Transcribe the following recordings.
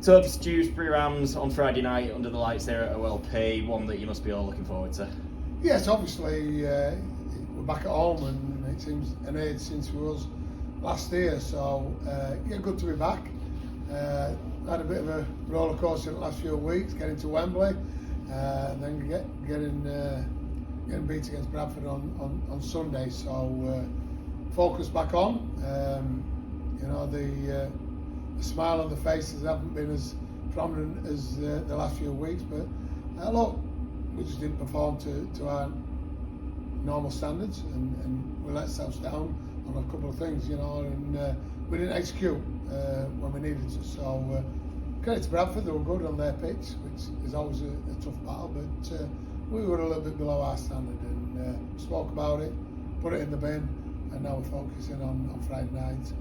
Tubbs, Dewsbury Rams on Friday night under the lights there at OLP, one that you must be all looking forward to. Yes, obviously we're back at home, and it seems an age since we was last year, so yeah, good to be back. Had a bit of a roller coaster in the last few weeks, getting to Wembley, and then getting beat against Bradford on Sunday. So focus back on. The smile on the faces haven't been as prominent as the last few weeks, but look, we just didn't perform to our normal standards, and we let ourselves down on a couple of things, and we didn't execute when we needed to. So credit to Bradford, they were good on their pitch, which is always a tough battle, but we were a little bit below our standard, and spoke about it, put it in the bin, and now we're focusing on Friday night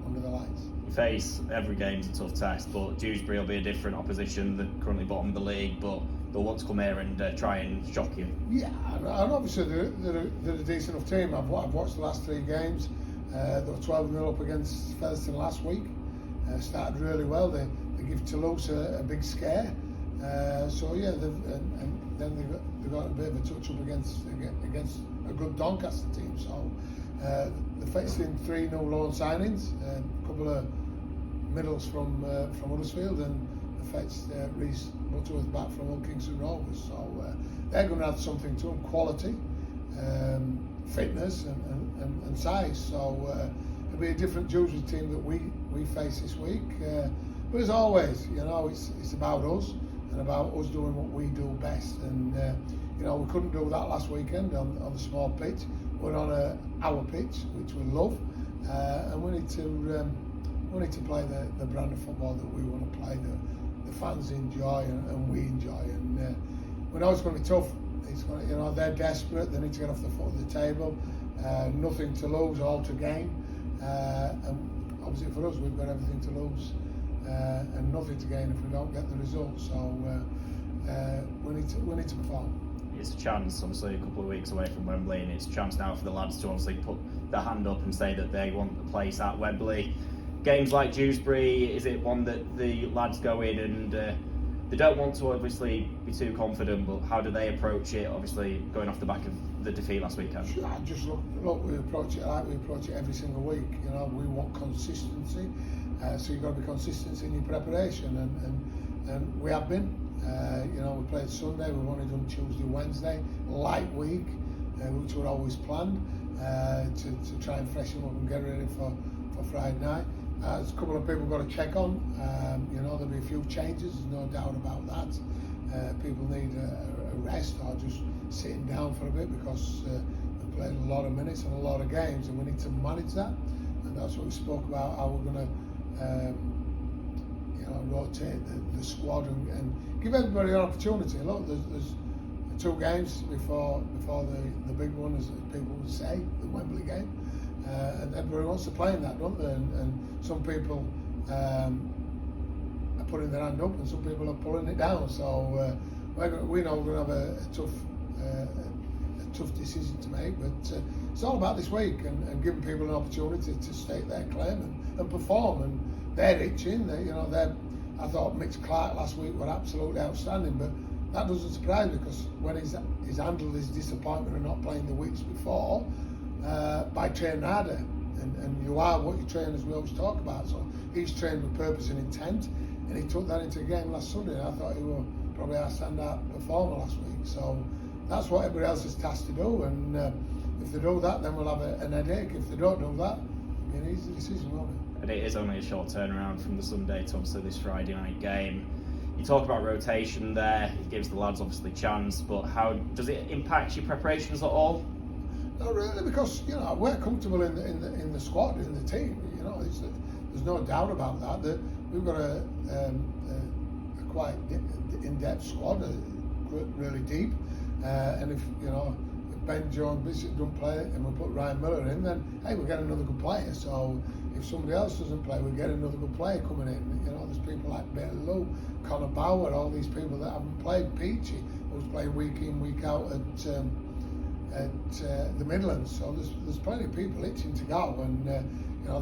under the lights. You face every game's a tough test, but Dewsbury will be a different opposition. They're currently bottom of the league, but they'll want to come here and try and shock you. Yeah, and obviously they're a decent enough team. I've watched the last 3 games. They were 12-0 up against Featherstone last week. Started really well. They give Toulouse a big scare. So yeah, and then they got a bit of a touch up against a good Doncaster team. So they're facing 3 new loan signings, a couple of middles from Huddersfield, and they fetched Reece Butterworth back from Hull Kingston Rovers. So they're going to add something to them: quality, fitness, and size. So it'll be a different Dewsbury team that we face this week. But as always, it's about us and about us doing what we do best. And we couldn't do that last weekend on the small pitch. We're on our pitch, which we love, and we need to play the brand of football that we want to play. The fans enjoy and we enjoy, and we know it's going to be tough. It's going to, they're desperate. They need to get off the foot of the table. Nothing to lose, all to gain. And obviously for us, we've got everything to lose and nothing to gain if we don't get the result. So we need to perform. It's a chance, obviously, a couple of weeks away from Wembley, and it's a chance now for the lads to obviously put their hand up and say that they want the place at Wembley. Games like Dewsbury, is it one that the lads go in and they don't want to obviously be too confident, but how do they approach it, obviously going off the back of the defeat last weekend? Just look, we approach it like we approach it every single week. We want consistency, so you've got to be consistent in your preparation, and we have been. We played Sunday, we've only done Tuesday, Wednesday, light week, which were always planned to try and freshen up and get ready for Friday night. There's a couple of people we've got to check on. There'll be a few changes, there's no doubt about that. People need a rest or just sitting down for a bit because they've played a lot of minutes and a lot of games, and we need to manage that. And that's what we spoke about, how we're going to rotate the squad and give everybody an opportunity. Look, there's 2 games before the big one, as people would say, the Wembley game. And everybody wants to play in that, don't they? And some people are putting their hand up, and some people are pulling it down. So we know we're going to have a tough decision to make, but it's all about this week and giving people an opportunity to stake their claim and perform. And they're itching. I thought Mitch Clark last week were absolutely outstanding, but that doesn't surprise me because when he's handled his disappointment of not playing the weeks before by training harder, and you are what you train, as we always talk about. So he's trained with purpose and intent, and he took that into the game last Sunday. And I thought he was probably our standout performer last week. So that's what everybody else is tasked to do, and if they do that, then we'll have an headache. If they don't do that, it'll be an easy decision, won't it? And it is only a short turnaround from the Sunday to obviously this Friday night game. You talk about rotation there, it gives the lads obviously chance, but how does it impact your preparations at all? Not really, because we're comfortable in the squad, in the team. There's no doubt about that. We've got a quite in-depth squad, really deep. And if Ben Jones Bishop don't play and we put Ryan Miller in, then hey, we get another good player. So if somebody else doesn't play, we get another good player coming in. There's people like Bailey Lowe, Connor Bauer, all these people that haven't played. Peachy, who's playing week in, week out at the Midlands. So there's plenty of people itching to go, and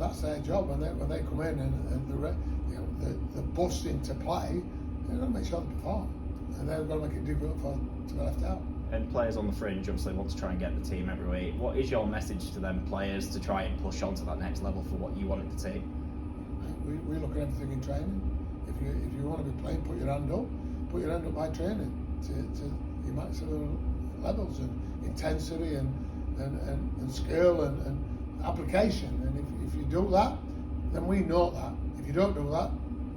that's their job. When they come in and the bust into play, they've got to make sure they perform, and they've got to make it difficult to be left out. And players on the fringe obviously want to try and get the team every week. What is your message to them players to try and push on to that next level for what you want at the team? We look at everything in training. If you want to be playing, put your hand up. Put your hand up by training to your maximum levels and intensity and skill and application. And if you do that, then we know that. If you don't do that,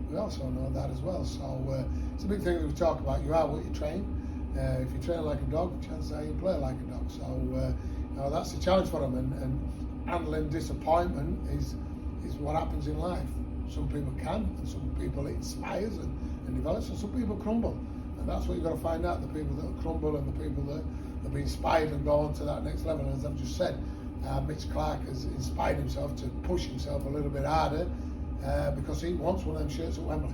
we also know that as well. So it's a big thing that we talk about. You are what you train. If you train like a dog, chances are you play like a dog. So that's the challenge for them. And handling disappointment is what happens in life. Some people can, and some people it inspires and develops, and some people crumble. And that's what you've got to find out, the people that crumble and the people that have been inspired and go on to that next level. And as I've just said, Mitch Clark has inspired himself to push himself a little bit harder because he wants one of them shirts at Wembley.